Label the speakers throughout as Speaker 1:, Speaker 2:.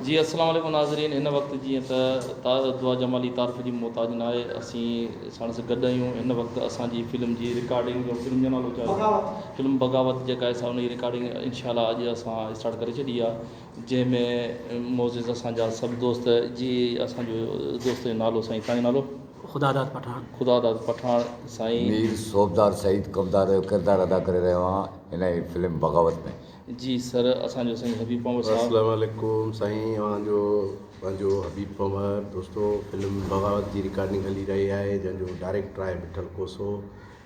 Speaker 1: जी अस्सलाम वालेकुम नाज़रीन। हिन वक़्तु जीअं त दुआ जमाली तारीफ़ जी मोहताज न आहे, असीं साण सां गॾु आहियूं। हिन वक़्तु असांजी फिल्म जी रिकॉर्डिंग जो फिल्म जो नालो छा आहे, फिल्म बग़ावत जेका आहे उनजी रिकॉर्डिंग इंशाअल्लाह अॼु असां स्टार्ट करे छॾी आहे, जंहिंमें मोज़िज़ असांजा सभु दोस्त जी असांजो दोस्त जो नालो साईं, तव्हांजो नालो? ख़ुदादाद पठान। ख़ुदादाद पठान साईं।
Speaker 2: मीर सोबदार सईद कबदार जो किरदारु अदा करे रहियो आहियां हिन जी फिल्म बग़ावत में।
Speaker 1: जी सर, असांजो साईं हबीब पंवर साहब।
Speaker 3: अस्सलाम वालेकुम साईं, पंहिंजो हबीब पंवर दोस्तो। फिल्म बग़ावत जी रिकॉर्डिंग हली रही आहे, जंहिंजो डायरेक्टर आहे मिठल कोसो।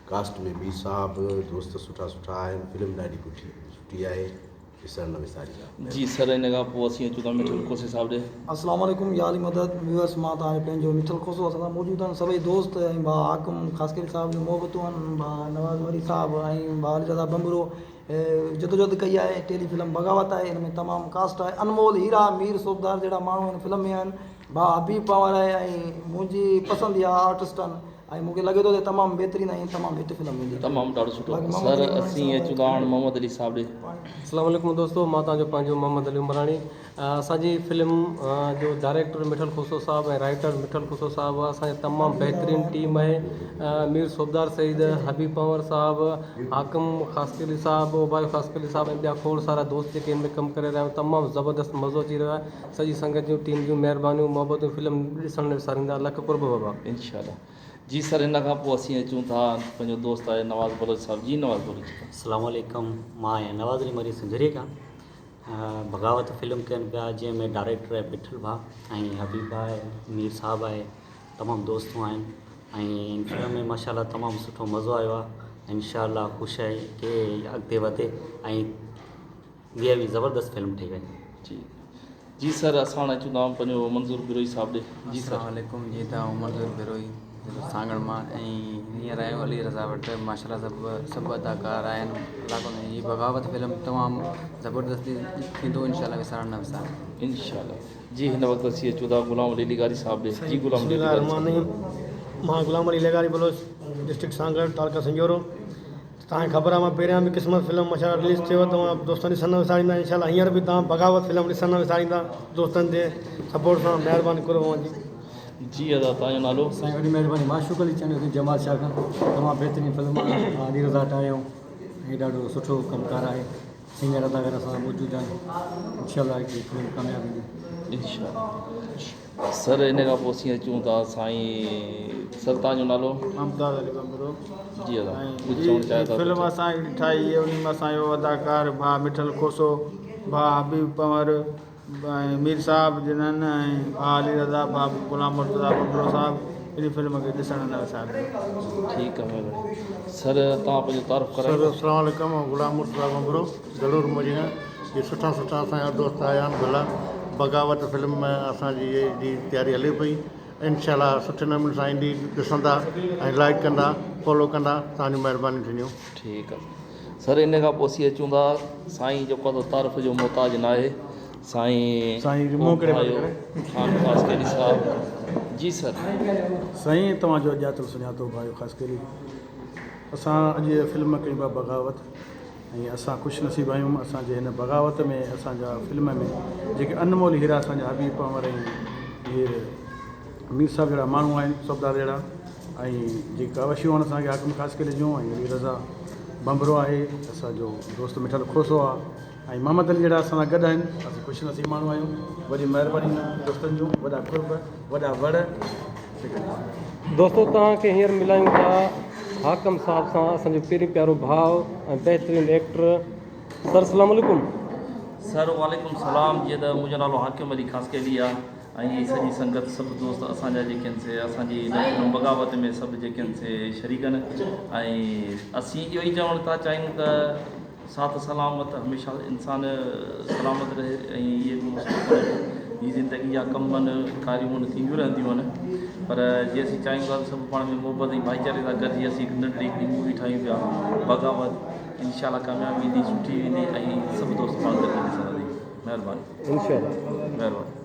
Speaker 3: कास्ट में मीर साहब दोस्त सुठा सुठा आहिनि। फिल्म ॾाढी सुठी आहे, ॾिसण न विसारी।
Speaker 1: जी सर, इन खां पोइ असीं अचूं था मिठल कोसे साहब ॾे।
Speaker 4: अस्सलाम वालेकुम याली मदद व्यूअर्स, मां तव्हांजो पंहिंजो मिठल कोसो असां मौजूदु आहिनि सभई दोस्त ऐं भाउ हाकिम ख़ासकरी साहब जूं मोहबतूं आहिनि, भाउ नवाज़ वरी साहब ऐं भाउ अली रज़ा बंबरो जदोजहद कई आहे। टेली फिल्म बग़ावत आहे, हिन में तमामु कास्ट आहे, अनमोल हीरा मीर सोबदार जहिड़ा माण्हू हिन फिल्म में आहिनि। भाउ हबीब पंवर आहे ऐं मुंहिंजी पसंदीदा आर्टिस्ट आहिनि ऐं मूंखे लॻे थो त तमामु बहितरीनु ऐं तमामु हिट फिल्म ईंदी।
Speaker 1: तमामु ॾाढो सुठो सर। असीं अचूं था हाणे मोहम्मद अली साहब ॾे।
Speaker 5: अस्सलाम वालेकुम दोस्तो, मां तव्हांजो पंहिंजो मोहम्मद अली उमराणी। असांजी फिल्म जो डायरेक्टर मिठल खुसो साहब ऐं राइटर मिठल खुसो साहब, असांजी तमामु बहितरीनु टीम आहे। मीर सोबदार सईद, हबीब पंवर साहब, हाकिम ख़ासकली साहब, उबायो ख़ासकली साहब ऐं ॿिया खोड़ सारा दोस्त जेके हिन में कमु करे रहिया आहियूं। तमामु ज़बरदस्तु मज़ो अची रहियो आहे। सॼी संगत जूं टीम जूं महिरबानियूं मोहबतूं, फिल्म ॾिसण में विसारींदा। लख कुर्ब बाबा
Speaker 1: इंशाअल्लाह। जी सर, हिन खां पोइ असीं अचूं था, पंहिंजो दोस्त आहे नवाज़ बलोच साहब। जी नवाज़ बलोच।
Speaker 6: अस्सलाम वालेकुम, मां आहियां नवाज़ अली मरी सिंधरी खां। बग़ावत फिल्म कनि पिया, जंहिंमें डायरेक्टर आहे मिठल भाउ ऐं हबीब आहे, मीर साहब आहे, तमामु दोस्तूं आहिनि ऐं इन फिल्म में माशाअल्लाह तमामु सुठो मज़ो आयो आहे। इंशाअल्लाह ख़ुशि आहे कि अॻिते वधे ऐं ॿिया बि ज़बरदस्त फिल्म ठही वञे।
Speaker 1: जी जी सर, असां हाणे अचूं था पंहिंजो मंज़ूर बिरोई साहब ॾे। जी सर।
Speaker 7: अस्सलाम वालेकुम, जी तव्हां मंज़ूर बिरोई सांगड़ मां ऐं हींअर आहियो अली रज़ा वटि। माशाअल्लाह सभु अदाकार आहिनि इलाइक़ो में। हीअ बग़ावत फिल्म तमामु ज़बरदस्ती थींदो, इंशाअल्लाह विसारण न विसारण
Speaker 1: इंशाअल्लाह। जी हिन वक़्तु असीं अचूं था गुलाम अली लिगारी साहब ॾे। जी गुलाम अली लिगारी।
Speaker 8: मां गुलाम अली लिगारी बलोच, डिस्ट्रिक्ट सांगड़, तालका संजोरो। तव्हांखे ख़बर आहे मां पहिरियां बि क़िस्मत फिल्म माशाअल्लाह रिलीज़ थियो, तव्हां दोस्तनि ॾिसण न विसारींदा। इंशाअल्लाह हींअर बि तव्हां बग़ावत फिल्म ॾिसण न विसारींदा। दोस्तनि जे सपोर्ट सां महिरबानी करो जी।
Speaker 1: जी अदा, तव्हांजो नालो?
Speaker 9: साईं वॾी महिरबानी, मां शुक्र चवंदुसि जमाल शाह खां। तमामु बहितरीनु फिल्म आहे, अली रज़ा ठाहियूं ऐं ॾाढो सुठो कमकार आहे। सिंगर अदाकार असां मौजूदु आहिनि। इंशाअल्लाह हिकड़ी फिल्म कामयाबु ईंदी
Speaker 1: इंशाअल्लाह। सर, हिन खां पोइ असीं अचूं था साईं सर, तव्हांजो नालो?
Speaker 10: ममताज़ अली बंबरो।
Speaker 1: जी अदा, कुझु चवणु चाहियो था?
Speaker 10: फिल्म असांजी ठाही आहे, उन में असांजो अदाकार भाउ मिठल खोसो, भाउ हबीब पंवर ऐं मीर साहब जिन्हनि ऐं भाउ अली रज़ा, भाउ गुलाम मुर्तज़ा बंबरो साहब इन फिल्म खे ॾिसण न विसारींदा।
Speaker 1: ठीकु आहे महिरबानी। सर, तव्हां पंहिंजो तारीफ़ करायो।
Speaker 11: सर अस्सलाम वालेकुम, गुलाम मुर्तज़ा बंबरो ज़रूर मुंहिंजी ये सुठा सुठा असांजा दोस्त आया आहिनि। भला बग़ावत फिल्म में असांजी जी तयारी हले पई। इंशाअल्लाह सुठे नमूने सां ईंदी, ॾिसंदा ऐं लाइक कंदा, फॉलो कंदा। तव्हांजी महिरबानी थींदियूं।
Speaker 1: ठीकु आहे सर। इन खां पोइ असीं अचूं था साईं जेको आहे तारीफ़ जो मोहताज न आहे, साईं ख़ान ख़ासकरी साहब। जी सर।
Speaker 8: साईं, तव्हांजो अॼातो सुञातो भाई ख़ासकरी, असां अॼु फिल्म कई आहे बग़ावत ऐं असां ख़ुशि नसीब आहियूं। असांजे हिन बग़ावत में असांजा फिल्म में जेके अनमोल हीरा असांजा हबीब पंवर ऐं इहे मीर साहब जहिड़ा माण्हू आहिनि, सोबदार जहिड़ा, ऐं जेका अवशियूं आहिनि असांखे हाकिम ख़ासकरी जूं, ऐं अली रज़ा बंबरो आहे, असांजो दोस्त मिठल खोसो आहे, ऐं मोहम्मद अली जहिड़ा असां सां गॾु आहिनि। असीं ख़ुशि नसीब माण्हू आहियूं। वॾी महिरबानी दोस्तनि जूं, वॾा कुर्ब, वॾा वड़।
Speaker 5: दोस्तो, तव्हांखे हींअर मिलायूं था हाकिम साहब सां, असांजो पहिरीं प्यारो भाउ ऐं बहितरीनु एक्टर। सर अस्सलाम वालेकुम।
Speaker 1: सर वालेकुम सलाम। जीअं त मुंहिंजो नालो हाकिम अली ख़ासकली आहे ऐं सॼी संगत सभु दोस्त असांजा जेके आहिनि से असांजी फिल्म बग़ावत में सभु जेके आहिनि से शरीक आहिनि। ऐं असीं इहो ई चवणु था चाहियूं त साथ सलामत हमेशह इंसान सलामत रहे ऐं इहे ज़िंदगी जा कम आहिनि, कारियूं थींदियूं रहंदियूं आहिनि। पर जीअं असीं चाहियूं था सभु पाण में मोहबत ऐं भाईचारे सां गॾिजी असीं हिकु नंढड़ी हिकिड़ी मूवी ठाहियूं पिया बग़ावत। इंशाअल्लाह कामयाबी ईंदी, सुठी ईंदी ऐं सभु दोस्त पाण गॾु ॾिसंदासीं। महिरबानी।
Speaker 5: इंशाअल्लाह,
Speaker 1: महिरबानी।